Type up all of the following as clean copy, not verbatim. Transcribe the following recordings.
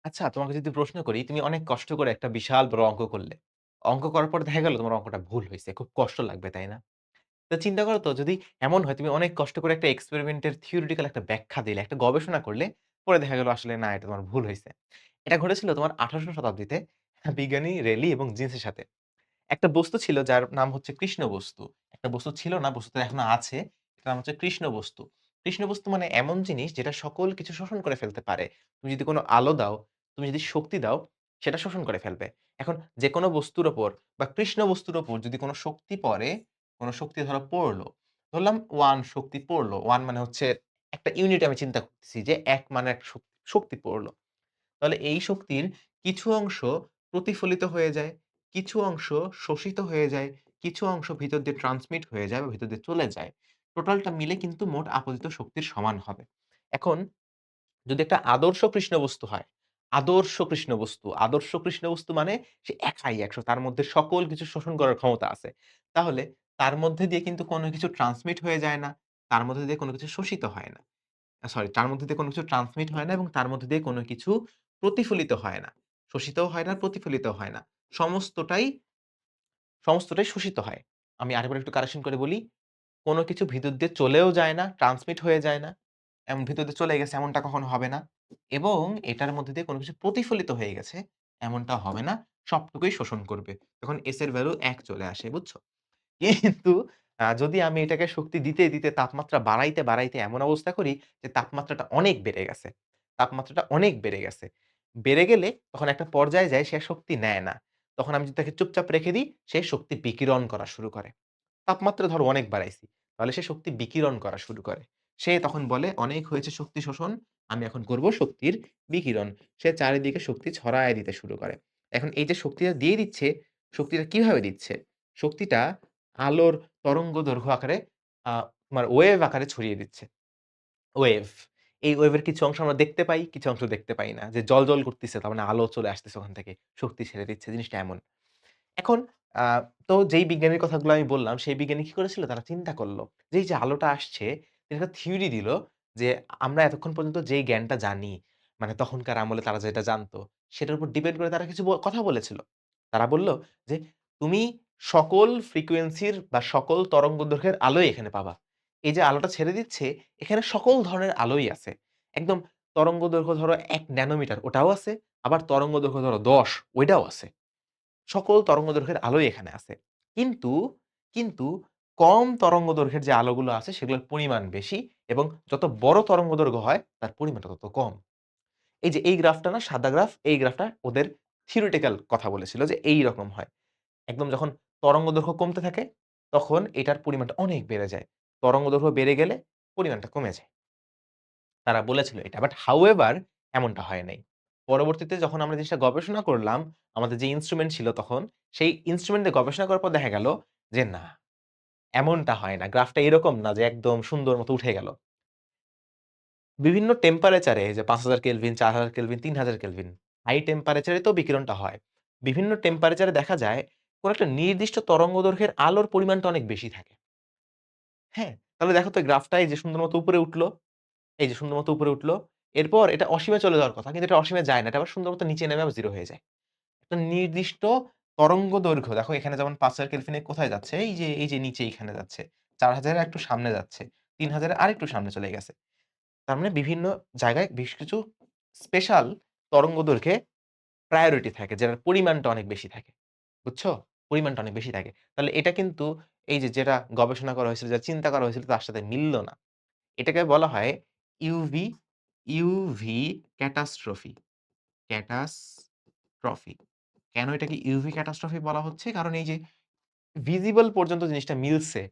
আচ্ছা, তোমাকে যদি প্রশ্ন করি, তুমি অনেক কষ্ট করে একটা বিশাল বড় অঙ্ক করলে। অঙ্ক করার পর দেখা গেল তোমার অঙ্কটা ভুল হইছে। খুব কষ্ট লাগবে, তাই না? তো চিন্তা করো তো যদি এমন হয় তুমি অনেক কষ্ট করে একটা এক্সপেরিমেন্টের থিওরিটিক্যাল একটা ব্যাখ্যা দিলে, একটা গবেষণা করলে, পরে দেখা গেল আসলে না এটা তোমার ভুল হইছে। এটা ঘটেছিল তোমার ১৮০০ শতাব্দীতে বিজ্ঞানী রেলি এবং জিন্সের সাথে। একটা বস্তু ছিল যার নাম হচ্ছে কৃষ্ণ বস্তু। একটা বস্তু ছিল না, বস্তুটা এখনো আছে। এটার নাম হচ্ছে কৃষ্ণ বস্তু। কৃষ্ণ বস্তু মানে এমন জিনিস যেটা সকল কিছু শোষণ করে ফেলতে পারে। তুমি যদি কোন আলো দাও, তুমি যদি শক্তি দাও, সেটা শোষণ করে ফেলবে। এখন যেকোনো বস্তুর উপর বা কৃষ্ণ বস্তুর উপর যদি কোন শক্তি পড়ে, কোন শক্তি ধরো পড়লো। ধরলাম 1 শক্তি পড়লো। 1 মানে হচ্ছে একটা ইউনিট আমি চিন্তা করতেছি যে ১ মানে একটা শক্তি পড়ল। তাহলে এই শক্তির কিছু অংশ প্রতিফলিত হয়ে যায়, কিছু অংশ শোষিত হয়ে যায়, কিছু অংশ ভিতর দিয়ে ট্রান্সমিট হয়ে যায় বা ভিতর দিয়ে চলে যায়। টোটালটা মিলে কিন্তু মোট আপতিত শক্তির সমান হবে। এখন যদি একটা আদর্শ কৃষ্ণবস্তু হয়, আদর্শ কৃষ্ণবস্তু মানে সে একাই ১০০ তার মধ্যে সকল কিছু শোষণ করার ক্ষমতা আছে। তাহলে তার মধ্যে দিয়ে কিন্তু কোন কিছু ট্রান্সমিট হয়ে যায় না, তার মধ্যে দিয়ে কোন কিছু শোষিত হয় না। সরি, তার মধ্যে দিয়ে কোন কিছু ট্রান্সমিট হয় না এবং তার মধ্যে দিয়ে কোন কিছু প্রতিফলিত হয় না। শোষিতও হয় না, প্রতিফলিতও হয় না। সমস্তটাই সমস্তটাই শোষিত হয়। আমি আরেকবার একটু কারেকশন করে বলি। কোন কিছু ভিতর দিয়ে চলেও যায় না, ট্রান্সমিট হয়ে যায় না। ভিতর দিয়ে চলে গেছে এমনটা কখনো হবে না। এবং এটার মধ্যে দিয়ে কোন কিছু প্রতিফলিত হয়ে গেছে এমনটাও হবে না। সবটুকুই শোষণ করবে। তখন S এর ভ্যালু ১ চলে আসে, বুঝছো? কিন্তু যদি আমি এটাকে শক্তি দিতে তাপমাত্রা বাড়াইতে এমন অবস্থা করি যে তাপমাত্রাটা অনেক বেড়ে গেছে। তাপমাত্রাটা অনেক বেড়ে গেছে। বেড়ে গেলে তখন একটা পর্যায়ে যায় সে শক্তি নেয় না। তখন আমি যদি তাকে চুপচাপ রেখে দিই, সে শক্তি বিকিরণ করা শুরু করে। তাপমাত্রা ধরো অনেক বাড়াইছি। তাহলে সে শক্তি বিকিরণ করা শুরু করে। সে তখন বলে, "অনেক হয়েছে শক্তি শোষণ। আমি এখন করব শক্তির বিকিরণ।" সে চারিদিকে শক্তি ছড়ায় দিতে শুরু করে। এখন এই যে শক্তিটা দিয়ে দিচ্ছে, শক্তিটা কিভাবে দিচ্ছে? শক্তিটা আলোর তরঙ্গ দৈর্ঘ্য আকারে তোমার ওয়েভ আকারে ছড়িয়ে দিচ্ছে। ওয়েভ। এই ওয়েভের কিছু অংশ আমরা দেখতে পাই, কিছু অংশ দেখতে পাই না। যে জ্বল করতেছে তার মানে আলো চলে আসতেছে ওখান থেকে। শক্তি ছেড়ে দিচ্ছে। জিনিসটা এমন। এখন আ তো যেই বিজ্ঞানীর কথাগুলো আমি বললাম, সেই বিজ্ঞানী কি করেছিল? তারা চিন্তা করল যে, এই যে আলোটা আসছে, তিনি একটা থিওরি দিল যে, আমরা এতক্ষণ পর্যন্ত যেই জ্ঞানটা জানি, মানে তখনকার আমলে তারা যেটা জানত, সেটার উপর ডিপেন্ড করে তারা কিছু কথা বলেছিল। তারা বলল যে, "তুমি সকল ফ্রিকোয়েন্সির বা সকল তরঙ্গদৈর্ঘ্যের আলোই এখানে পাবা। এই যে আলোটা ছেড়ে দিচ্ছে, এখানে সকল ধরনের আলোই আছে। একদম তরঙ্গদৈর্ঘ্য ধরো ১ ন্যানোমিটার ওটাও আছে, আবার তরঙ্গদৈর্ঘ্য ধরো ১০ ওইটাও আছে। সকল তরঙ্গদৈর্ঘ্যের আলোই এখানে আছে। কিন্তু, কিন্তু কম তরঙ্গদৈর্ঘ্যের যে আলোগুলো আছে সেগুলোর পরিমাণ বেশি এবং যত বড় তরঙ্গদৈর্ঘ্য হয় তার পরিমাণটা তত কম। এই যে এই গ্রাফটা না সাদা গ্রাফ, এই গ্রাফটা ওদের থিওরিটিক্যাল কথা বলেছিল যে এইরকম হয়। একদম যখন তরঙ্গদৈর্ঘ্য কমতে থাকে তখন এটার পরিমাণটা অনেক বেড়ে যায়। তরঙ্গদৈর্ঘ্য বেড়ে গেলে পরিমাণটা কমে যায়। তারা বলেছিল এটা। বাট হাউএভার এমনটা হয় নাই। পরবর্তীতে যখন আমরা জিনিসটা গবেষণা করলাম, আমাদের যে ইন্সট্রুমেন্ট ছিল তখন, সেই ইন্সট্রুমেন্ট দিয়ে গবেষণা করার পর দেখা গেল যে না, এমনটা হয় না। গ্রাফটা এরকম না যে একদম সুন্দর মতো উঠে গেল। বিভিন্ন টেম্পারেচার এ যে ৫০০০ kelvin, ৪০০০ kelvin, ৩০০০ kelvin high temperature এতেও বিকিরণটা হয়। বিভিন্ন টেম্পারেচার এ দেখা যায় কোন একটা নির্দিষ্ট তরঙ্গদৈর্ঘ্যের আলোর পরিমাণটা অনেক বেশি থাকে। হ্যাঁ? তাহলে দেখো তো গ্রাফটা এই যে সুন্দর মতো উপরে উঠল। এই যে সুন্দর মতো উপরে উঠলো। এরপর এটা অসীমে চলে যাওয়ার কথা। কিন্তু এটা অসীমে যায় না। এটা আবার সুন্দর মতো নিচে নেমে আবার 0 হয়ে যায়। একটা নির্দিষ্ট তরঙ্গ দৈর্ঘ্য দেখো এখানে যেমন ৫০০০ কেলভিনে কোথায় যাচ্ছে? এই যে নিচে এইখানে যাচ্ছে। ৪০০০ এর একটু সামনে যাচ্ছে। ৩০০০ এর আরেকটু সামনে চলে গেছে। তার মানে বিভিন্ন জায়গায় বেশ কিছু স্পেশাল তরঙ্গ দৈর্ঘ্যে প্রায়োরিটি থাকে যেটার পরিমাণটা অনেক বেশি থাকে। বুঝছো? পরিমাণটা অনেক বেশি থাকে। তাহলে এটা কিন্তু এই যে যেটা গবেষণা করা হয়েছিল, যেটা চিন্তা করা হয়েছিল তার সাথে মিলল না। এটাকে বলা হয় ইউভি, ইউভি ক্যাটাস্ট্রফি, ক্যাটাস্ট্রফি। কেন এটাকে ইউভি ক্যাটাস্ট্রফি বলা হচ্ছে? কারণ এই যে ভিজিবল পর্যন্ত জিনিসটা মিলছে।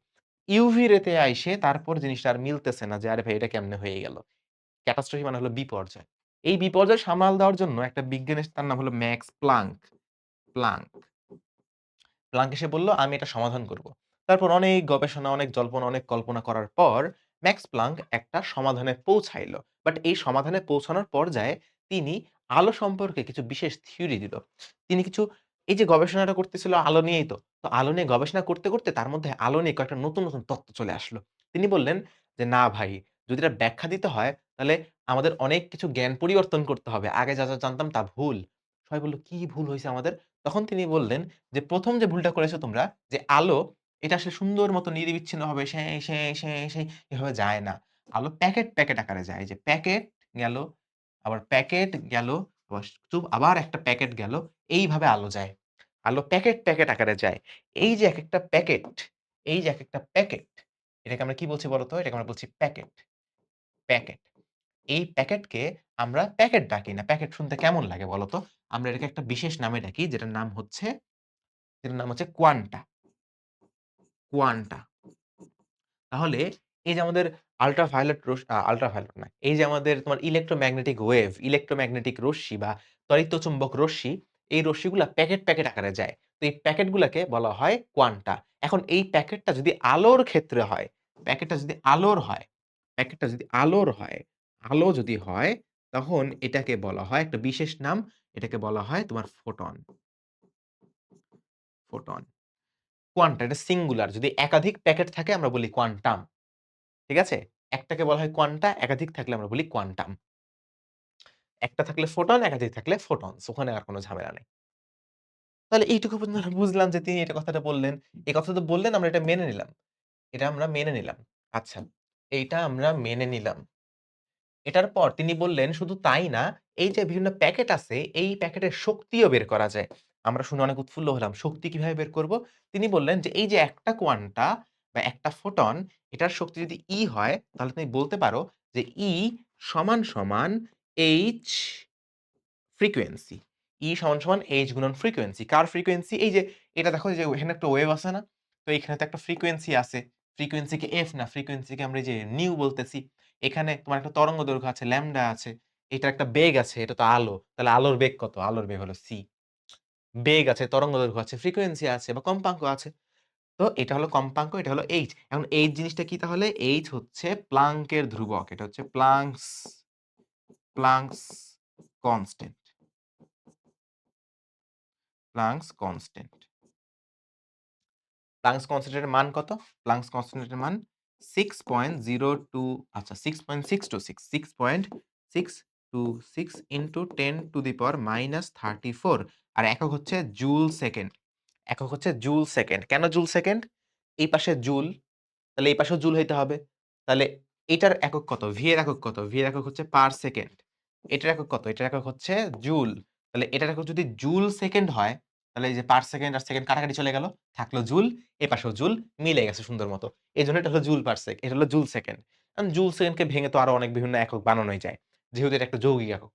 ইউভি রে তে আইসে তারপর জিনিসটা আর মিলতেছে না যে আরে ভাই এটা কেমনে হয়ে গেল? ক্যাটাস্ট্রফি মানে হলো বিপর্যয়। এই বিপর্যয় সামাল দেওয়ার জন্য একটা বিজ্ঞানী তার নাম হলো ম্যাক্স প্লাংক। প্লাংক। প্লাঙ্ক এসে বলল, "আমি এটা সমাধান করব।" তারপর অনেক গবেষণা, অনেক জল্পনা, অনেক কল্পনা করার পর ম্যাক্স প্লাঙ্ক একটা সমাধানে পৌঁছাইল। বাট এই সমাধানে পৌঁছানোর পর্যায়ে তিনি আলো সম্পর্কে কিছু বিশেষ থিওরি দিল। তিনি কিছু এই যে গবেষণাটা করতেছিল আলো নিয়েই তো। তো আলো নিয়ে গবেষণা করতে তার মধ্যে আলো নিয়ে কয়েকটা নতুন তত্ত্ব চলে আসলো। তিনি বললেন যে, "না ভাই, যদি এটা ব্যাখ্যা দিতে হয় তাহলে আমাদের অনেক কিছু জ্ঞান পরিবর্তন করতে হবে। আগে যা জানতাম তা ভুল। সবাই বলল, "কি ভুল হইছে আমাদের?" তখন তিনি বললেন যে, "১ম যে ভুলটা করেছো তোমরা যে আলো এটা আসলে সুন্দর মতো নিরবিচ্ছিন্নভাবে সেঁ এভাবে যায় না। আলো প্যাকেট আকারে যায়। এই যে প্যাকেট গেল, আবার প্যাকেট গেল, আবার আবার একটা প্যাকেট গেল। এইভাবে আলো যায়। আলো প্যাকেট আকারে যায়। এই যে একেকটা প্যাকেট, এই যে একেকটা প্যাকেট, এটাকে আমরা কি বলছি বলতো? এটাকে আমরা বলছি প্যাকেট। এই প্যাকেটকে আমরা প্যাকেট ডাকি না। প্যাকেট শুনতে কেমন লাগে বলতো? আমরা এটাকে একটা বিশেষ নামে ডাকি যেটার নাম হচ্ছে কোয়ান্টা। তাহলে এই যে আমাদের আল্ট্রাভায়োলেট না। এই যে আমাদের তোমার ইলেক্ট্রোম্যাগনেটিক রশ্মি বা তড়িৎচুম্বক রশ্মি, এই রশ্মিগুলা প্যাকেট আকারে যায়। তো এই প্যাকেটগুলাকে বলা হয় কোয়ান্টা। এখন এই প্যাকেটটা যদি আলোর ক্ষেত্রে হয়, প্যাকেটটা যদি আলোর হয়, প্যাকেটটা যদি আলোর হয়, আলো যদি হয়, তখন এটাকে বলা হয় একটা বিশেষ নাম, এটাকে বলা হয় তোমার ফোটন। কোয়ান্টা এটা সিঙ্গুলার। যদি একাধিক প্যাকেট থাকে আমরা বলি কোয়ান্টাম। ঠিক আছে? একটাকে বলা হয় কোয়ান্টা, একাধিক থাকলে আমরা বলি কোয়ান্টাম। একটা থাকলে ফোটন, একাধিক থাকলে ফোটনস। ওখানে আর কোন ঝামেলা নাই। তাহলে এইটুকু পর্যন্ত আমরা বুঝলাম যে তিনি এটা কথাটা বললেন। এই কথা তো বললেন আমরা এটা মেনে নিলাম। এটা আমরা মেনে নিলাম। আচ্ছা, এইটা আমরা মেনে নিলাম। এটার পর তিনি বললেন শুধু তাই না, এই যে বিভিন্ন প্যাকেট আছে, এই প্যাকেটের শক্তিও বের করা যায়। আমরা শুনে অনেক উৎফুল্ল হলাম। শক্তি কিভাবে বের করব? তিনি বললেন যে এই যে একটা কোয়ান্টা বা একটা ফোটন এটার শক্তি যদি E হয়, তাহলে তুমি বলতে পারো যে সমান H ফ্রিকোয়েন্সি। H গুণন ফ্রিকোয়েন্সি। কার ফ্রিকোয়েন্সি? এই যে এটা দেখো যে এখানে একটা ওয়েভ আছে না? তো এখানে তো একটা ফ্রিকোয়েন্সি আছে। ফ্রিকোয়েন্সিকে F না, ফ্রিকোয়েন্সিকে আমরা এই যে নিউ বলতেছি। এখানে তোমার একটা তরঙ্গ দৈর্ঘ্য আছে, ল্যামডা আছে। এটার একটা বেগ আছে, এটা তো আলো। তাহলে আলোর বেগ কত? আলোর বেগ হলো c। বেগ আছে, তরঙ্গ দৈর্ঘ্য আছে, ফ্রিকোয়েন্সি আছে বা কম্পাঙ্ক আছে। তো এটা হলো কম্পাঙ্ক, এটা হলো h। এখন h জিনিসটা কি তাহলে? h হচ্ছে প্লাঙ্কের ধ্রুবক। এটা হচ্ছে planks constant. Planks constant. Planks constant এর মান কত? প্লাঙ্কস কনস্ট্যান্ট এর মান 6.02 আচ্ছা 6.626 6.626 into 10 to the power minus 34 আর একক হচ্ছে জুল সেকেন্ড। একক হচ্ছে জুল সেকেন্ড। কেন জুল সেকেন্ড? এই পাশে জুল, তাহলে এই পাশেও জুল হইতে হবে। তাহলে এটার একক কত? ভি এর একক কত? ভি এর একক হচ্ছে পার সেকেন্ড। এটার একক কত? এটার একক হচ্ছে জুল। তাহলে এটার একক যদি জুল সেকেন্ড হয়, তাহলে এই যে পার সেকেন্ড আর সেকেন্ড কাটাকাটি চলে গেল। থাকলো জুল, এপাশেও জুল মিলে গেছে সুন্দর মতো। এজন্য এটা হলো জুল পার সেক এটা হলো জুল সেকেন্ড। এখন জুল সেকেন্ডকে ভেঙে তো আরো অনেক বিভিন্ন একক বানানোই যায়। যেহেতু এটা একটা যৌগিক একক।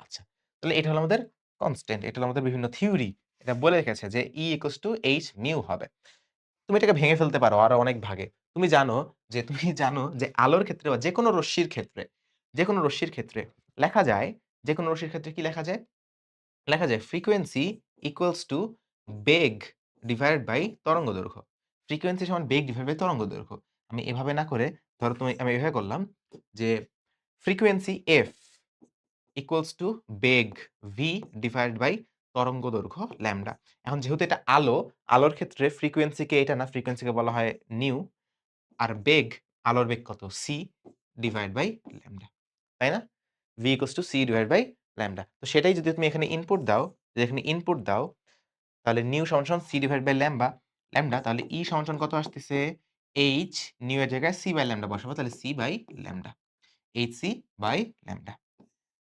আচ্ছা। তাহলে এটা হলো আমাদের কনস্ট্যান্ট। এটা হলো আমাদের বিভিন্ন থিওরি। এটা বলে রেখেছে যে E = h হবে। তুমি এটাকে ভেঙে ফেলতে পারো আরো অনেক ভাগে। তুমি জানো যে আলোর ক্ষেত্রে বা যেকোনো রশ্মির ক্ষেত্রে লেখা যায়, যেকোনো রশ্মির ক্ষেত্রে কি লেখা যায়? লেখা যায় ফ্রিকোয়েন্সি ইকুয়ালস টু বেগ ডিভাইডেড বাই তরঙ্গ দৈর্ঘ্য। ফ্রিকোয়েন্সি সমান বেগ ডিভাইড বাই তরঙ্গ দৈর্ঘ্য। আমি এভাবে না করে ধরো আমি এভাবে করলাম যে ফ্রিকোয়েন্সি এফ ইকুয়ালস টু বেগ ভি ডিভাইডেড বাই তরঙ্গ দৈর্ঘ্য ল্যামডা। এখন যেহেতু এটা আলো, আলোর ক্ষেত্রে ফ্রিকোয়েন্সিকে এটা না, ফ্রিকোয়েন্সিকে বলা হয় নিউ। আর বেগ, আলোর বেগ কত? C divide by lambda. তাই না? V equals to C divide by lambda. তো সেটাই যদি তুমি এখানে ইনপুট দাও, তাহলে নিউ সমান সমান সি ডিভাইড বাই ল্যামডা তাহলে ই সমান সমান কত আসতেছে? এইচ নিউ এর জায়গায় সি বাই ল্যামডা বসাবো তাহলে C by lambda. H C by lambda.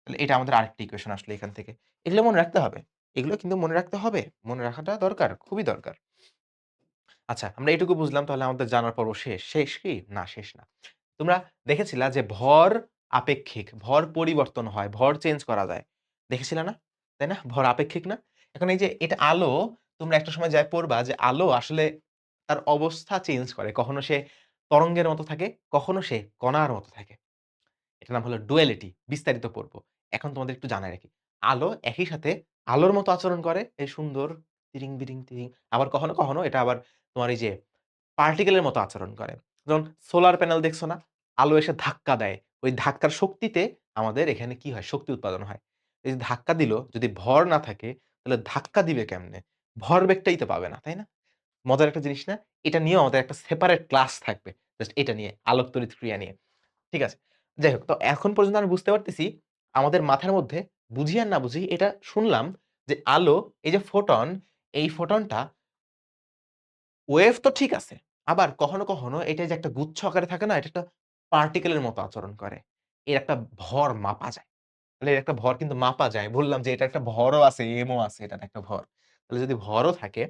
তাহলে এটা আমাদের আরেকটা ইকুয়েশন আসলো এখান থেকে। এগুলো মনে রাখতে হবে। এগুলো কিন্তু মনে রাখতে হবে। মনে রাখাটা দরকার, খুবই দরকার। আচ্ছা, আমরা এটুকু বুঝলাম তাহলে আমাদের জানার পর্ব শেষ। শেষ কি? না, শেষ না। তোমরা দেখেছিলা যে ভর আপেক্ষিক, ভর পরিবর্তন হয়, ভর চেঞ্জ করা যায়। দেখেছিলা না? তাই না? ভর আপেক্ষিক না? এখন এই যে এটা আলো, তোমরা একটা সময় যায়ে পড়বা যে আলো আসলে তার অবস্থা চেঞ্জ করে। কখনো সে তরঙ্গের মতো থাকে, কখনো সে কণার মতো থাকে। এটার নাম হলো ডুয়ালিটি। বিস্তারিত পড়ব। এখন তোমাদের একটু জানায় রাখি। আলো একই সাথে আলোর মতো আচরণ করে, এই সুন্দর তিরিং। আবার কখনো এটা আবার তোমার এই যে পার্টিকেল এর মতো আচরণ করে। যেমন সোলার প্যানেল দেখছো না? আলো এসে ধাক্কা দেয়। ওই ধাক্কার শক্তিতে আমাদের এখানে কি হয়? শক্তি উৎপাদন হয়। এই যে ধাক্কা দিল, যদি ভর না থাকে তাহলে ধাক্কা দিবে কেমনে? ভরবেগটাই তো পাবে না, তাই না? মজার একটা জিনিস না? এটা নিয়েও আমাদের একটা সেপারেট ক্লাস থাকবে। জাস্ট এটা নিয়ে, আলোক তড়িৎ ক্রিয়া নিয়ে। ঠিক আছে? যাই হোক, তো এখন পর্যন্ত আমি বুঝতে পারতেছি আমাদের মাথার মধ্যে বুঝি আর না বুঝি এটা শুনলাম যে আলো এই যে ফোটন, এই ফোটনটা ওয়েভ তো ঠিক আছে। আবার কখনো, কখনো এটা যে একটা গুচ্ছ আকারে থাকে না? এটা একটা পার্টিকেল এর মতো আচরণ করে। এর একটা ভর মাপা যায়। তাহলে এর একটা ভর কিন্তু মাপা যায়। বললাম যে এটা একটা ভরও আছে, m ও আছে এটার একটা ভর। তাহলে যদি ভরও থাকে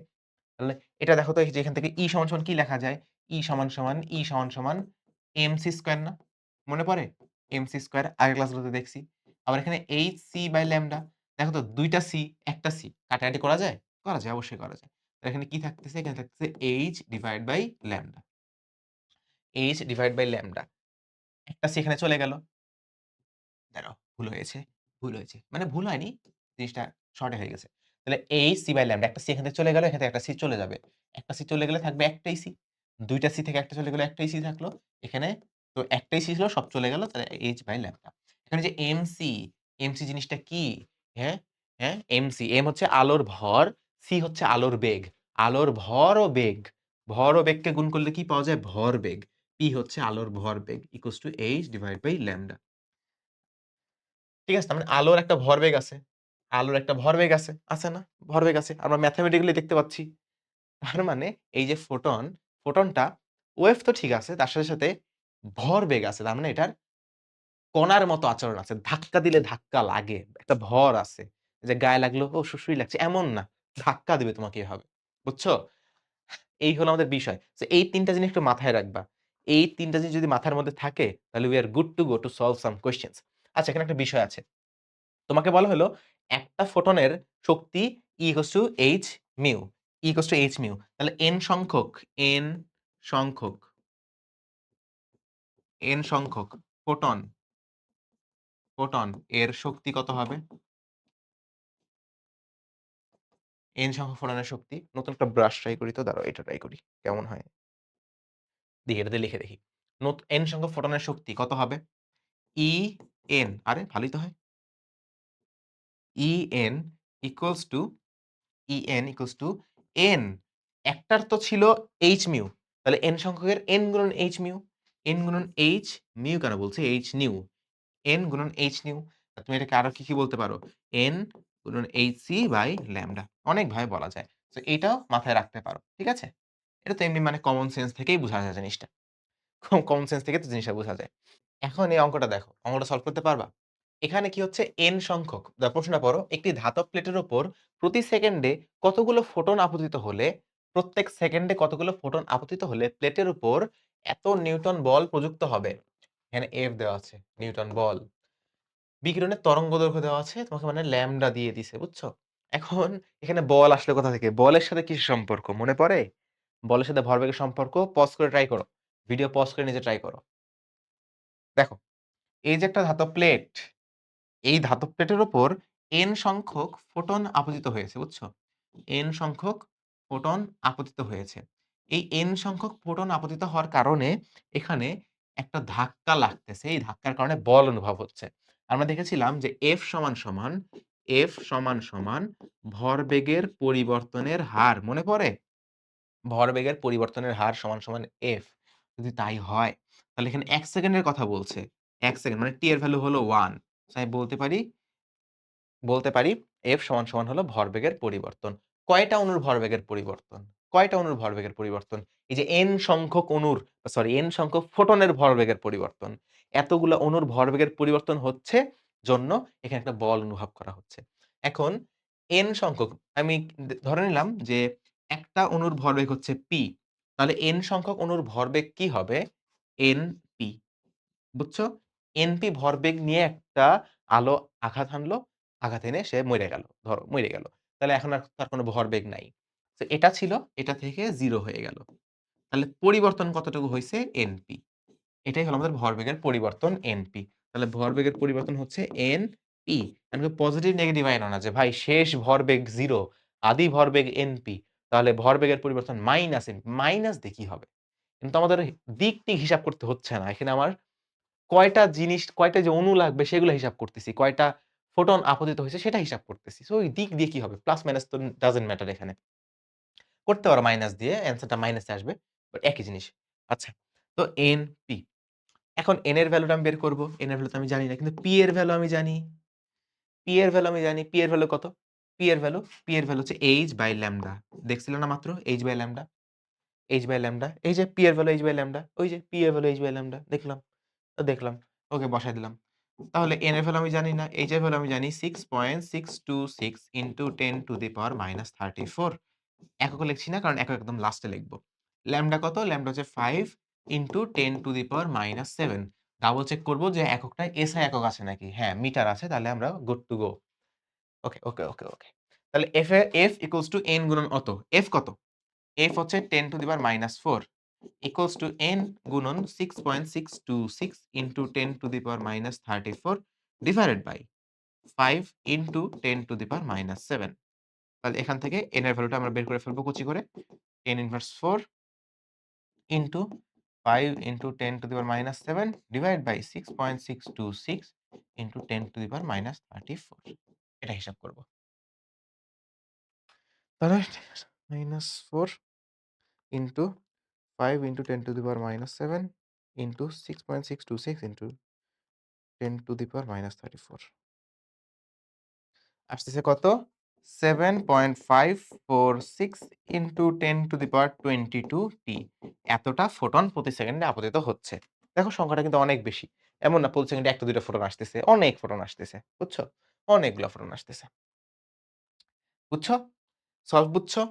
তাহলে এটা দেখো তো এই যে এখান থেকে E সমান, সমান কি লেখা যায়? E সমান, সমান mc স্কয়ার না? মনে পড়ে? mc স্কয়ার আগের ক্লাসগুলোতে দেখছি। আবার এখানে hc বাই ল্যামডা। দেখো তো ২ টা c, ১ টা c কাটাকাটি করা যায়? করা যায়, অবশ্যই করা যায়। তো এখানে কি থাকতেছে? এখানে থাকতেছে h divide by lambda. h divide by lambda. একটা c এখানে চলে গেল। দাঁড়াও, ভুল হয়েছে, ভুল হয়েছে। মানে ভুল হয়নি, জিনিসটা শর্টে হয়ে গেছে। তাহলে এই c বাই ল্যামডা একটা c এখান থেকে চলে গেল, এখান থেকে একটা c চলে যাবে। একটা c চলে গেলে থাকবে একটাই c। ২ টা c থেকে একটা চলে গেলে একটাই c থাকলো। এখানে তো একটাই c ছিল, সব চলে গেল। তাহলে h বাই ল্যামডা। এখানে যে mc, mc জিনিসটা কি? হ্যাঁ? হ্যাঁ? mc, m হচ্ছে আলোর ভর, c হচ্ছে আলোর বেগ। আলোর ভর ও বেগ। ভর ও বেগকে গুণ করলে কি পাওয়া যায়? ভরবেগ। p হচ্ছে আলোর ভরবেগ equals to h divide by lambda. ঠিক আছে? তার মানে আলোর একটা ভরবেগ আছে। আলোর একটা ভরবেগ আছে। আছে না? ভরবেগ আছে। আমরা ম্যাথমেটিক্যালি দেখতে পাচ্ছি। তার মানে এই যে ফোটন, ফোটনটা ওয়েভ তো ঠিক আছে। তার সাথে, সাথে ভরবেগ আছে। তার মানে এটার কণার মতো আচরণ আছে। ধাক্কা দিলে ধাক্কা লাগে। একটা ভর আছে। যে গায়ে লাগলো, ও সুড়সুড়ি লাগছে এমন না। ধাক্কা দিবে তোমাকে এভাবে। বুঝছো? এই হলো আমাদের বিষয়। সো এই ৩ টা জিনিস একটু মাথায় রাখবা। এই ৩ টা জিনিস যদি মাথার মধ্যে থাকে তাহলে we are good to go to solve some questions. আচ্ছা, এখানে একটা বিষয় আছে। তোমাকে বলা হলো একটা ফোটনের শক্তি E equals to h mu, E equals to h mu। তাহলে n সংখ্যক সংখ্যক ফোটন ফোটন এর শক্তি কত হবে? n সংখ্যক ফোটনের শক্তি। নতুন একটা ব্রাশ ট্রাই করি তো দাঁড়াও এটা ট্রাই করি। কেমন হয়? দেখি এটা দিয়ে লিখে দেখি। n সংখ্যক ফোটনের শক্তি কত হবে? E n আরে ভালোই তো হয়। E n equals to En equals to n একটার তো ছিল h mu তাহলে n সংখ্যকের n গুণন h mu n গুণন h mu কেন বলছি h nu n গুণন h nu তুমি এটাকে আরো কি বলতে পারো n গুণন hc বাই ল্যামডা অনেক ভাবে বলা যায়। তো এটাও মাথায় রাখতে পারো। ঠিক আছে? এটা তো এমনি মানে কমন সেন্স থেকেই বোঝা যায় জিনিসটা। কমন সেন্স থেকে তো জিনিসটা বোঝা যায়। এখন এই অঙ্কটা দেখো। অঙ্কটা সলভ করতে পারবা? এখানে কি হচ্ছে n সংখ্যক প্রশ্নটা পড়ো। একটি ধাতব প্লেটের উপর প্রতি সেকেন্ডে কতগুলো ফোটন আপতিত হলে প্রত্যেক সেকেন্ডে কতগুলো ফোটন আপতিত হলে প্লেটের উপর এত নিউটন বল প্রযুক্ত হবে। এখানে F দেওয়া আছে, নিউটন বল। বিকিরণের তরঙ্গদৈর্ঘ্য দেওয়া আছে, তোমাকে মানে ল্যামডা দিয়ে দিছে, বুঝছো? এখন এখানে বল আসলে কোথা থেকে? বলের সাথে কিসের সম্পর্ক মনে পড়ে? বলের সাথে ভরবেগের সম্পর্ক পজ করে ট্রাই করো। ভিডিও পজ করে নিজে ট্রাই করো। দেখো, এই যে একটা ধাতব প্লেট এই ধাতব প্লেটের উপর n সংখ্যক ফোটন আপতিত হয়েছে, বুঝছো? n সংখ্যক ফোটন আপতিত হয়েছে। এই n সংখ্যক ফোটন আপতিত হওয়ার কারণে এখানে একটা ধাক্কা লাগতেছে। এই ধাক্কার কারণে বল অনুভব হচ্ছে। আমরা দেখেছিলাম যে F সমান, সমান ভরবেগের পরিবর্তনের হার। মনে পড়ে? ভরবেগের পরিবর্তনের হার সমান, সমান F যদি তাই হয় তাহলে এখানে ১ সেকেন্ডের কথা বলছে। ১ সেকেন্ড মানে t এর ভ্যালু হলো 1। সো আমি বলতে পারি F সমান, সমান হলো ভরবেগের পরিবর্তন। কয়টা অণুর ভরবেগের পরিবর্তন? কয়টা অণুর ভরবেগের পরিবর্তন? এই যে n সংখ্যক অণুর n সংখ্যক ফোটনের ভরবেগের পরিবর্তন। এতগুলা অণুর ভরবেগের পরিবর্তন হচ্ছে জন্য এখানে একটা বল অনুভব করা হচ্ছে। এখন n সংখ্যক আমি ধরে নিলাম যে একটা অণুর ভরবেগ হচ্ছে p তাহলে n সংখ্যক অণুর ভরবেগ কি হবে? np বুঝছো? এনপি ভরবেগ নিয়ে একটা আলো আঘাত হানলো, আঘাত এনে সে মইরা গেল। ধরো মইরে গেল। তাহলে এখন আর তার কোন ভরবেগ নাই। তো এটা ছিল, এটা থেকে 0 হয়ে গেল। তাহলে পরিবর্তন কতটুকু হইছে? এনপি। এটাই হলো আমাদের ভরবেগের পরিবর্তন এনপি। তাহলে ভরবেগের পরিবর্তন হচ্ছে এনপি। এমনকি পজিটিভ নেগেটিভ আইনো না যে ভাই শেষ ভরবেগ 0, আদি ভরবেগ এনপি। তাহলে ভরবেগের পরিবর্তন মাইনাস এনপি। মাইনাস দিয়ে কি হবে? কিন্তু আমাদের দিক-টিক হিসাব করতে হচ্ছে না। এখানে আমার কয়টা জিনিস, কয়টা যে অণু লাগবে সেগুলো হিসাব করতেছি। কয়টা ফোটন আপতিত হইছে সেটা হিসাব করতেছি। সো ওই দিক দিয়ে কি হবে? প্লাস মাইনাস তো ডাজন্ট ম্যাটার এখানে। করতে পারো মাইনাস দিয়ে, অ্যান্সারটা মাইনাসে আসবে। বাট একই জিনিস। আচ্ছা। তো এনপি। এখন n এর ভ্যালুটা আমি বের করব। n এর ভ্যালু তো আমি জানি না। কিন্তু p এর ভ্যালু আমি জানি। p এর ভ্যালু আমি জানি। p এর ভ্যালু কত? p এর ভ্যালু হচ্ছে h/λ দেখছিলে না মাত্র? h/λ, h/λ এই যে p এর ভ্যালু h/λ ওই যে p এর ভ্যালু h/λ দেখলাম। তো দেখলাম। ওকে বসায় দিলাম। তাহলে n এর ভ্যালু আমি জানি না। h এর ভ্যালু আমি জানি 6.626 into 10 to the power minus 34 এককে লিখছি না কারণ একক একদম লাস্টে লিখব। ল্যাম্বডা কত? ল্যাম্বডা হচ্ছে 5 into 10 to the power minus 7 double check করব যে এককটায় এসআই একক আছে নাকি। হ্যাঁ, মিটার আছে তাহলে আমরা গুড টু গো। ওকে। তাহলে f ইকুয়ালস টু n গুণন অত। f কত? f হচ্ছে 10 to the power minus 4 equals to n গুণন 6.626 into 10 to the power minus 34 divided by 5 into 10 to the power minus 7 তাহলে এখান থেকে n এর ভ্যালুটা আমরা বের করে ফেলবো কুচি করে। tan inverse 4 into 5 into 10 to the power minus 7 divide by 6.626 into 10 to the power minus 34 এটা হিসাব করব। তাহলে minus 4 into 5 into 10 to the power minus 7 into 6.626 into 10 to the power minus 34 আসতেছে কত? 7.546 into 10 to the power 22 t এতটা photon প্রতি সেকেন্ডে আপতিত হচ্ছে। দেখো সংখ্যাটা কিন্তু অনেক বেশি। এমন না প্রতি সেকেন্ডে ১ টা ২ টা ফোটন আসতেছে। অনেক ফোটন আসতেছে। বুঝছো? অনেকগুলা ফোটন আসতেছে। বুঝছো? সলভ বুঝছো?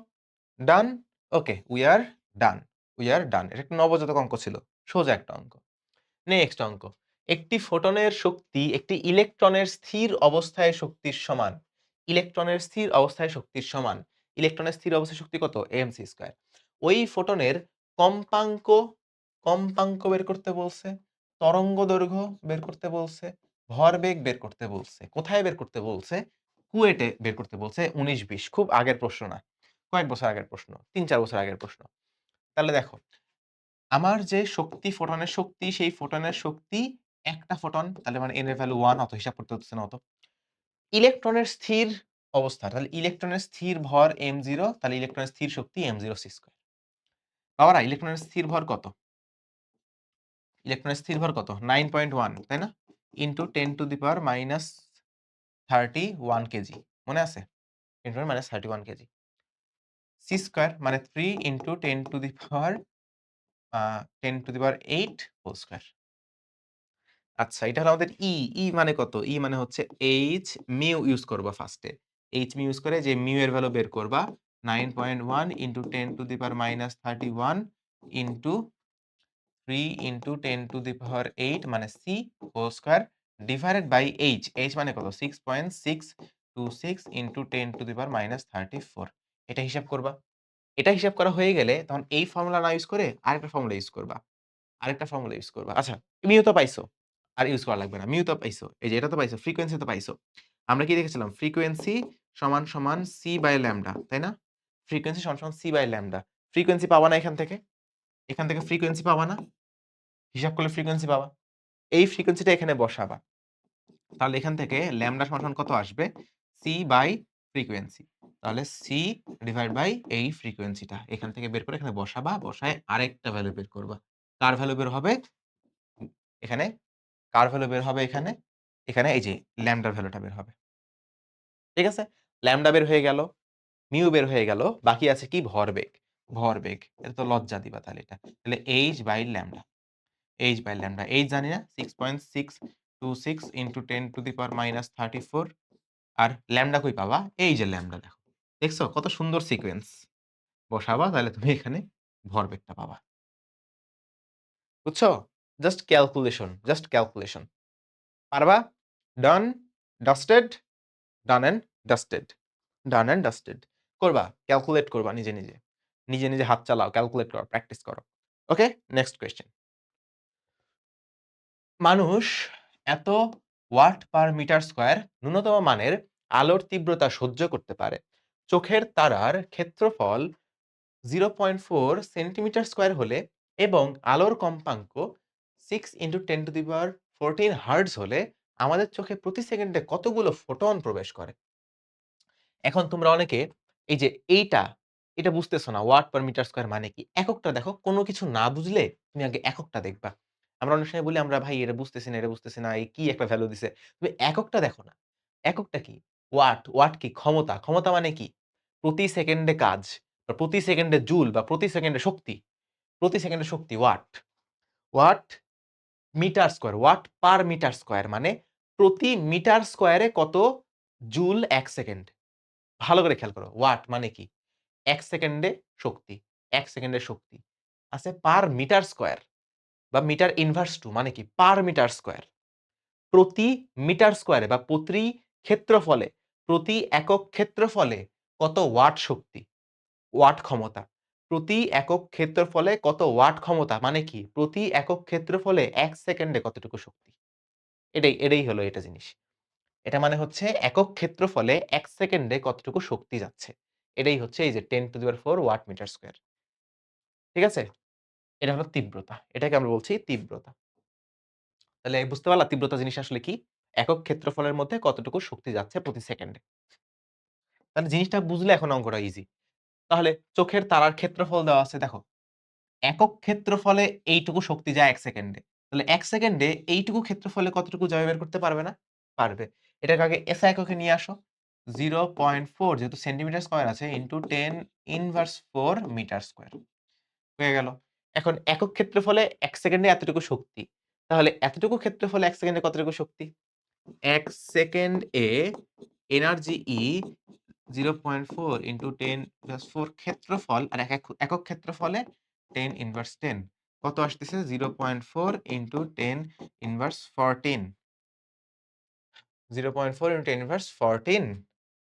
ডান? ওকে, উই আর ডান। এটা একটা নবজাতক অঙ্ক ছিল। সোজা একটা অঙ্ক। নেক্সট অঙ্ক। একটি ফোটনের শক্তি একটি ইলেকট্রনের স্থির অবস্থায় শক্তির সমান। ইলেকট্রনের স্থির অবস্থায় শক্তির সমান। ইলেকট্রনের স্থির অবস্থায় শক্তি কত? mc²। ওই ফোটনের কম্পাঙ্ক, বের করতে বলছে, তরঙ্গ দৈর্ঘ্য বের করতে বলছে, ভরবেগ বের করতে বলছে। কোথায় বের করতে বলছে? কুয়েটে বের করতে বলছে ১৯-২০ খুব আগের প্রশ্ন না। কয়েক বছর আগের প্রশ্ন। ৩-৪ বছর আগের প্রশ্ন। তাহলে দেখো আমার যে শক্তি ফোটনের শক্তি, সেই ফোটনের শক্তি একটা ফোটন, তাহলে মানে n এর ভ্যালু 1 অত হিসাব করতে হচ্ছে না অত। ইলেকট্রনের স্থির অবস্থা, তাহলে ইলেকট্রনের স্থির ভর m0 তাহলে ইলেকট্রনের স্থির শক্তি m0c²। বাবারা ইলেকট্রনের স্থির ভর কত? ইলেকট্রনের স্থির ভর কত? 9.1 তাই না? Into 10 to the power minus 31 KG. মনে আছে? 10 to the minus 31 KG. c² মানে 3 into 10 to the power 10 to the power 8 whole square. আচ্ছা, এটা হলো আমাদের ই। মানে কত? মানে হচ্ছে h মিউ ইউজ করবা ফার্স্ট এ। h মিউ ইউজ করে যে মিউ এর ভ্যালু বের করবা 9.1 into 10 to the power minus 31 into 3 into 10 to the power 8 মানে c whole square divided by h। মানে কত? 6.626 into 10 to the power minus 34 এটা হিসাব করবা। এটা হিসাব করা হয়ে গেলে তখন এই ফর্মুলা না ইউজ করে আরেকটা ফর্মুলা ইউজ করবা। আচ্ছা, মিউ তো পাইছো। আর ইউজ করা লাগবে না। মিউ তো পাইছো। এই যে এটা তো পাইছো, ফ্রিকোয়েন্সি তো পাইছো। আমরা কি দেখেছিলাম? ফ্রিকোয়েন্সি সমান c/λ, তাই না? ফ্রিকোয়েন্সি সমান c/λ। ফ্রিকোয়েন্সি পাবা না এখান থেকে? এখান থেকে ফ্রিকোয়েন্সি পাবা না? হিসাব করলে ফ্রিকোয়েন্সি পাবা। এই ফ্রিকোয়েন্সিটা এখানে বসাবা। তাহলে এখান থেকে ল্যামডা সমান কত আসবে? c বাই ফ্রিকোয়েন্সি। তাহলে c ডিভাইড বাই এই ফ্রিকোয়েন্সিটা। এখান থেকে বের করে এখানে বসাবা। বসায় আরেকটা ভ্যালু বের করবা। কার ভ্যালু বের হবে? এখানে কার ভ্যালু বের হবে এখানে? এখানে এই যে ল্যামডার ভ্যালুটা বের হবে। ঠিক আছে? ল্যামডা বের হয়ে গেল, মিউ বের হয়ে গেল। বাকি আছে কি? ভরবেগ। এটা তো লজ্জা দিবা তাহলে এটা। তাহলে h/λ জানি না 6.626 into 10 to the power minus 34 আর ল্যামডা কই পাবা? এই যে ল্যামডা দেখো। দেখছো কত সুন্দর সিকোয়েন্স। বসাবা তাহলে তুমি এখানে ভরবেগটা পাবা। বুঝছো? Just calculation. পারবা? Done? Dusted? Done and dusted. করবা, ক্যালকুলেট করবা নিজে। নিজে হাত চালাও, ক্যালকুলেট করো, প্র্যাকটিস করো। ওকে? Next question. মানুষ এত ওয়াট পার মিটার স্কয়ার ন্যূনতম মানের আলোর তীব্রতা সহ্য করতে পারে। চোখের তারার ক্ষেত্রফল 0.4 সেন্টিমিটার স্কয়ার হলে এবং আলোর কম্পাঙ্ক 6 into 10 to the power 14 hertz হলে আমাদের চোখে প্রতি সেকেন্ডে কতগুলো ফোটন প্রবেশ করে? এখন তোমরা অনেকে এই যে এটা বুঝতেছো না ওয়াট পার মিটার স্কয়ার মানে কি? এককটা দেখো, কোন কিছু না বুঝলে তুমি আগে এককটা দেখবা। আমরা অনেক সময় বলি আমরা ভাই এটা বুঝতেছি না, এটা বুঝতেছি না। এই কি একটা ভ্যালু দিছে। তুমি এককটা দেখো না। এককটা কি? ওয়াট। ওয়াট কি? ক্ষমতা। ক্ষমতা মানে কি? প্রতি সেকেন্ডে কাজ বা প্রতি সেকেন্ডে জুল বা প্রতি সেকেন্ডে শক্তি। প্রতি সেকেন্ডে শক্তি watt. Watt metre square. Watt per metre square মানে প্রতি মিটার স্কয়ারে কত জুল ১ সেকেন্ড। ভালো করে খেয়াল করো। ওয়াট মানে কি? ১ সেকেন্ডে শক্তি। ১ সেকেন্ডের শক্তি। আছে পার মিটার স্কয়ার বা মিটার ইনভার্স টু মানে কি? Per metre square. প্রতি মিটার স্কয়ারে বা প্রতি ক্ষেত্রফলে, প্রতি একক ক্ষেত্রফলে কত ওয়াট শক্তি, ওয়াট ক্ষমতা। প্রতি একক ক্ষেত্রফলে কত ওয়াট ক্ষমতা মানে কি? প্রতি একক ক্ষেত্রফলে ১ সেকেন্ডে কতটুকু শক্তি। এটাই হলো এটা জিনিস। এটা মানে হচ্ছে একক ক্ষেত্রফলে ১ সেকেন্ডে কতটুকু শক্তি যাচ্ছে। এটাই হচ্ছে এই যে 10 to the power 4 watt metre square. ঠিক আছে? এটা হলো তীব্রতা। এটাকে আমরা বলছি তীব্রতা। তাহলে বুঝতে পারলা তীব্রতা জিনিসটা আসলে কি? একক ক্ষেত্রফলের মধ্যে কতটুকু শক্তি যাচ্ছে প্রতি সেকেন্ডে। তাহলে জিনিসটা বুঝলে এখন অঙ্কটা ইজি। তাহলে চোখের তারার ক্ষেত্রফল দেওয়া আছে দেখো। একক ক্ষেত্রফলে এইটুকু শক্তি যায় ১ সেকেন্ডে। তাহলে ১ সেকেন্ডে এইটুকু ক্ষেত্রফলে কতটুকু যাবে বের করতে পারবে না? পারবে। এটাকে আগে এসআই এককে নিয়ে আসো। 0.4 যেহেতু সেন্টিমিটার স্কয়ার আছে ইন্টু 10 ইনভার্স 4 মিটার স্কয়ার। হয়ে গেল। এখন একক ক্ষেত্রফলে ১ সেকেন্ডে এতটুকু শক্তি। তাহলে এতটুকু ক্ষেত্রফলে ১ সেকেন্ডে কতটুকু শক্তি? ১ সেকেন্ড এ এনার্জি ই 0.4 ইন্টু 10 প্লাস 4 ক্ষেত্রফল আর একক ক্ষেত্রফলে 10 ইনভার্স 10 কত আসতেছে? 0.4 ইন্টু 10 ইনভার্স 14 0.4 ইন্টু 10 ইনভার্স 14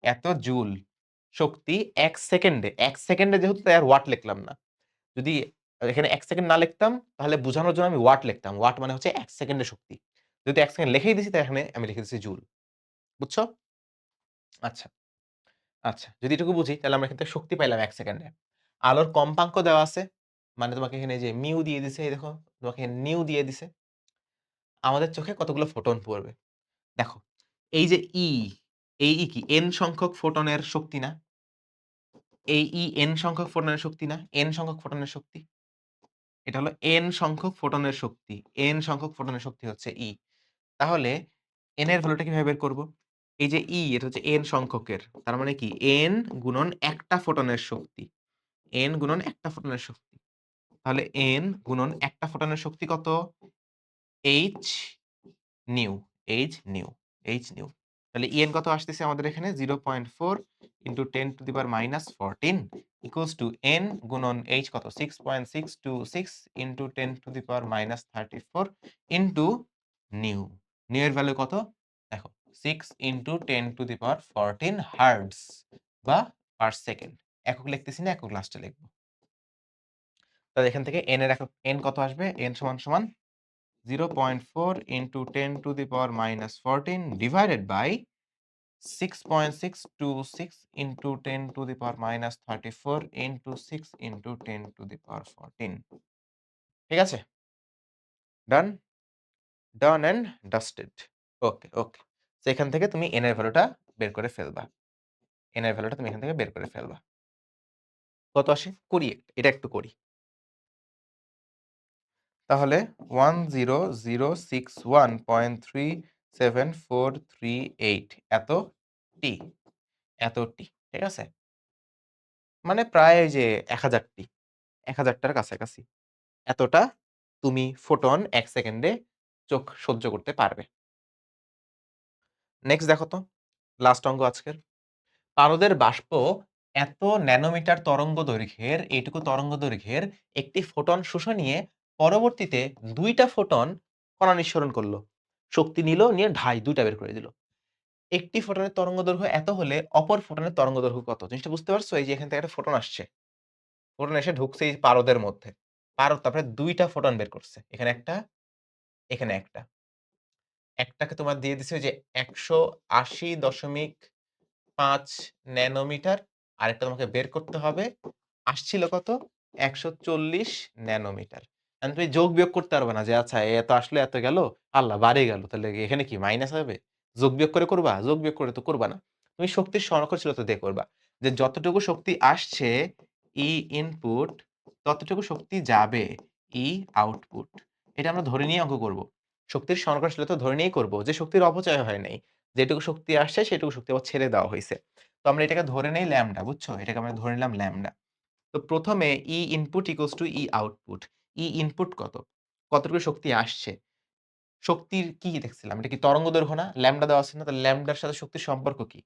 এত জুল শক্তি ১ সেকেন্ডে। ১ সেকেন্ডে যেহেতু তাই আর ওয়াট লিখলাম না। যদি এখানে ১ সেকেন্ড না লিখতাম তাহলে বোঝানোর জন্য আমি ওয়াট লিখতাম। ওয়াট মানে হচ্ছে ১ সেকেন্ডের শক্তি। যেহেতু ১ সেকেন্ড লিখেই দিয়েছি তাই এখানে আমি লিখে দিয়েছি জুল। বুঝছো? আচ্ছা। আচ্ছা, যদি এটুকু বুঝি তাহলে আমরা এখান থেকে শক্তি পাইলাম ১ সেকেন্ডে। আলোর কম্পাঙ্ক দেওয়া আছে। মানে তোমাকে এখানে যে মিউ দিয়ে দিছে এই দেখো, তোমাকে নিউ দিয়ে দিছে। আমাদের চোখে কতগুলো ফোটন পড়বে। দেখো, এই যে এই কি n সংখ্যক ফোটনের শক্তি না? এই n সংখ্যক ফোটনের শক্তি না? n সংখ্যক ফোটনের শক্তি। এটা হলো n সংখ্যক ফোটনের শক্তি। n সংখ্যক ফোটনের শক্তি হচ্ছে তাহলে n এর ভ্যালুটা কিভাবে বের করব? এই যে এটা হচ্ছে n সংখ্যকের। তার মানে কি n গুণন একটা ফোটনের শক্তি। n গুণন একটা ফোটনের শক্তি। তাহলে n গুণন একটা ফোটনের শক্তি কত? h new, h new, h new. তাহলে en কত আসতেছে আমাদের এখানে 0.4 into 10 to the power minus 14 equals to n গুণন h কত? 6.626 into 10 to the power minus 34 into new. New এর ভ্যালু কত? দেখো 6 into 10 to the power 14 hertz বা পার সেকেন্ড। একক লিখতেছি না, একক লাস্টে লিখব। তাহলে এখান থেকে n এর একক n কত আসবে? n সমান সমান 0.4 into 10 to the power minus 14 divided by 6.626 into 10 to the power minus 34 into 6 into 10 to the power 14 ঠিক আছে? Done? Done and dusted. Okay, okay. So এখান থেকে তুমি n এর ভ্যালুটা বের করে ফেলবা। n এর ভ্যালুটা তুমি এখান থেকে বের করে ফেলবা। কত আসে? 20 এটা একটু করি। তাহলে 10061.37438 এত টি, এত টি। ঠিক আছে? মানে প্রায় ওই যে ১০০০ টি। ১০০০ টার কাছাকাছি। এতটা তুমি ফোটন ১ সেকেন্ডে চোখ সহ্য করতে পারবে। নেক্সট দেখো তো। লাস্ট অঙ্ক আজকের। পারদের বাষ্প এত ন্যানোমিটার তরঙ্গ দৈর্ঘ্যের এইটুকু তরঙ্গ দৈর্ঘ্যের একটি ফোটন শুষে নিয়ে পরবর্তীতে ২ টা ফোটন কণা নিঃসরণ করল। শক্তি নিল, নিয়ে ঢাই ২ টা বের করে দিল। একটি ফোটনের তরঙ্গ দৈর্ঘ্য এত হলে অপর ফোটনের তরঙ্গ দৈর্ঘ্য কত? জিনিসটা বুঝতে পারছো? এই যে এখান থেকে একটা ফোটন আসছে। ফোটন এসে ঢুকছে এই পারদের মধ্যে। পারদ তারপরে ২ টা ফোটন বের করছে। এখানে একটা, এখানে একটা। একটাকে তোমার দিয়ে দিছে ওই যে ১৮০.৫ ন্যানোমিটার। আরেকটা তোমাকে বের করতে হবে। আসছিল কত? ১৪০ ন্যানোমিটার। এখন তুমি যোগ বিয়োগ করতে পারবে না যে আচ্ছা এত আসলো এত গেল, আল্লাহ বাড়ে গেল। তাহলে এখানে কি মাইনাস হবে? যোগ বিয়োগ করে করবা? যোগ বিয়োগ করে তো করবা না। তুমি শক্তির সহনশীলতা দিয়ে করবা। যে যতটুকু শক্তি আসছে ইনপুট ততটুকু শক্তি যাবে আউটপুট। এটা আমরা ধরে নিয়ে অঙ্ক করব। শক্তির সংরক্ষণশীলতা ধরে নিয়েই করব যে শক্তির অপচয় হয় নাই। যেটুকু শক্তি আসছে সেটুকু শক্তি আবার ছেড়ে দেওয়া হইছে। তো আমরা এটাকে ধরে নেই ল্যামডা, বুঝছো? এটাকে আমরা ধরে নিলাম ল্যামডা। তো ১ম এ E input equals to E output. E input কত? কতটুকু শক্তি আসছে? শক্তির কি দেখছিলাম? এটা কি তরঙ্গ দৈর্ঘ্য না? ল্যামডা দেওয়া আছে না? তাহলে ল্যামডার সাথে শক্তির সম্পর্ক কি?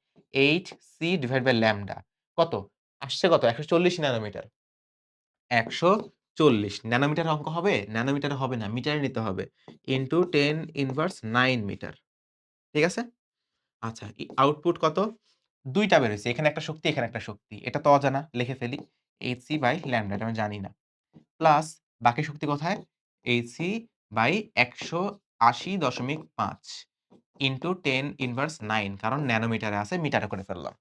hc divide by lambda. কত? আসছে কত? ১৪০ ন্যানোমিটার। ১৪০ ন্যানোমিটারে অঙ্ক হবে? ন্যানোমিটারে হবে না, মিটারে নিতে হবে। Into 10 inverse 9 metre. ঠিক আছে? আচ্ছা, আউটপুট কত? ২ টা বের হইছে। এখানে একটা শক্তি, এখানে একটা শক্তি। এটা তো অজানা, লিখে ফেলি। hc বাই ল্যামডা এটা আমি জানি না। প্লাস বাকি শক্তি কোথায়? hc বাই ১৮০.৫ ইনটু 10 ইনভার্স 9 কারণ ন্যানোমিটারে আছে, মিটারে করে ফেললাম।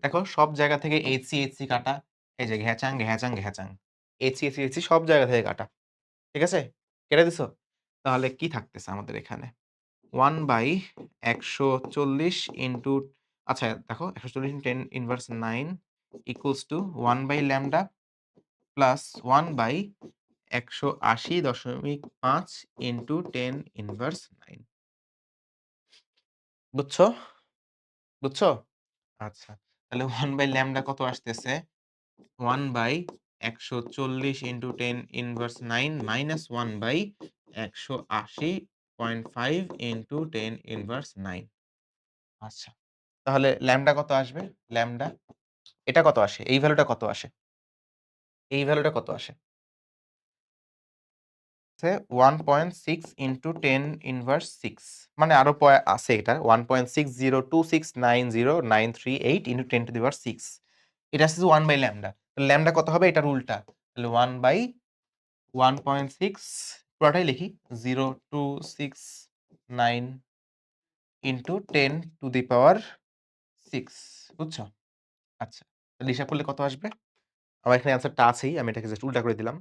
দেখো সব জায়গা থেকে hc কাটা। এই যে ঘ্যাচাং, ঘ্যাচাং, ঘ্যাচাং। hc সব জায়গা থেকে কাটা। ঠিক আছে? কেটে দিছো? তাহলে কি থাকতেছে আমাদের এখানে? 1/১৪০ ইনটু আচ্ছা দেখো ১৪০ 10 ইনভার্স 9 ইকুয়ালস টু 1/ল্যামডা প্লাস 1/১৮০.৫ ইনটু 10 ইনভার্স 9 বুঝছো? বুঝছো? আচ্ছা। তাহলে 1/ল্যামডা কত আসতেছে? 1/১৪০ ইনটু 10 ইনভার্স 9 মাইনাস 1/১৮০.৫ ইনটু 10 ইনভার্স 9 আচ্ছা। তাহলে ল্যামডা কত আসবে? ল্যামডা এটা কত আসে? এই ভ্যালুটা কত আসে? এই ভ্যালুটা কত আসে? হচ্ছে 1.6 ইনটু 10 ইনভার্স 6 মানে আরো আছে এটা 1.6026909388 ইনটু 10 টু দি পাওয়ার 6 এটা আসছে 1 বাই ল্যামডা। ল্যামডা কত হবে? এটার উল্টা। তাহলে 1 বাই 1.6 পুরাটাই লিখি 0269 ইনটু 10 টু দি পাওয়ার 6 বুঝছো? আচ্ছা। তাহলে হিসাব করলে কত আসবে? আমার এখানে অ্যান্সারটা আছেই। আমি এটাকে জাস্ট উল্টা করে দিলাম।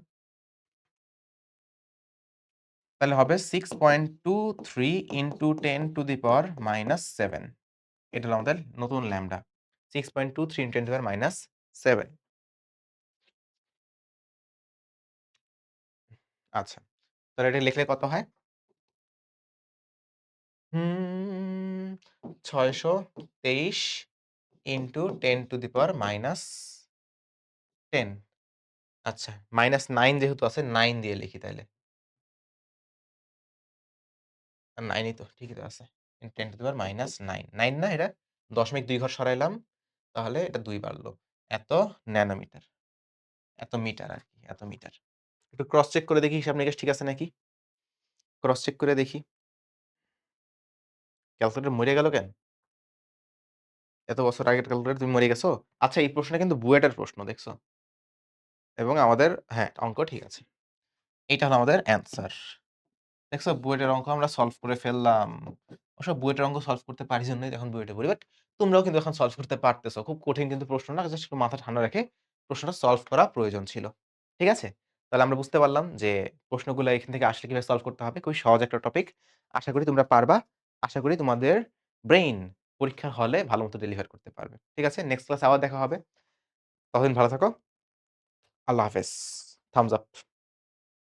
তাহলে হবে 6.23 into 10 to the power minus 7 এটা হলো আমাদের নতুন lambda. 6.23 into 10 to the power minus 7 আচ্ছা। তাহলে এটা লিখলে কত হয়? হুম ৬২৩ into 10 to the power minus 10 আচ্ছা, মাইনাস 9 যেহেতু আছে 9 দিয়ে লিখি তাইলে। 9 ই তো ঠিকই তো আছে। 10 টু দি পাওয়ার মাইনাস 9 9 না এটা? দশমিক ২ ঘর সরাইলাম। তাহলে এটা ২ বাড়লো। এত ন্যানোমিটার। এত মিটার আরকি, এত মিটার। একটু ক্রস চেক করে দেখি হিসাব নিকাশ ঠিক আছে নাকি? ক্রস চেক করে দেখি। ক্যালকুলেটর মইরা গেল কেন? এত বছর আগের ক্যালকুলেটর তুমি মরে গেছো? আচ্ছা এই প্রশ্নটা কিন্তু বুয়েটের প্রশ্ন দেখছো? এবং আমাদের হ্যাঁ, অঙ্ক ঠিক আছে। এইটা হলো আমাদের অ্যান্সার। দেখছো বুয়েটের অঙ্ক আমরা সলভ করে ফেললাম। অবশ্য বুয়েটের অঙ্ক সলভ করতে পারি জন্যই এখন বুয়েটে পড়ি। বাট তোমরাও কিন্তু এখন সলভ করতে পারতেছো। খুব কঠিন কিন্তু প্রশ্ন না। জাস্ট একটু মাথা ঠান্ডা রেখে প্রশ্নটা সলভ করা প্রয়োজন ছিল। ঠিক আছে? তাহলে আমরা বুঝতে পারলাম যে প্রশ্নগুলো এখান থেকে আসলে কিভাবে সলভ করতে হবে। খুবই সহজ একটা টপিক। আশা করি তোমরা পারবা। আশা করি তোমাদের ব্রেইন পরীক্ষার হলে ভালোমতো ডেলিভার করতে পারবে। ঠিক আছে? নেক্সট ক্লাসে আবার দেখা হবে। ততদিন ভালো থাকো। আল্লাহ হাফেজ। Thumbs up.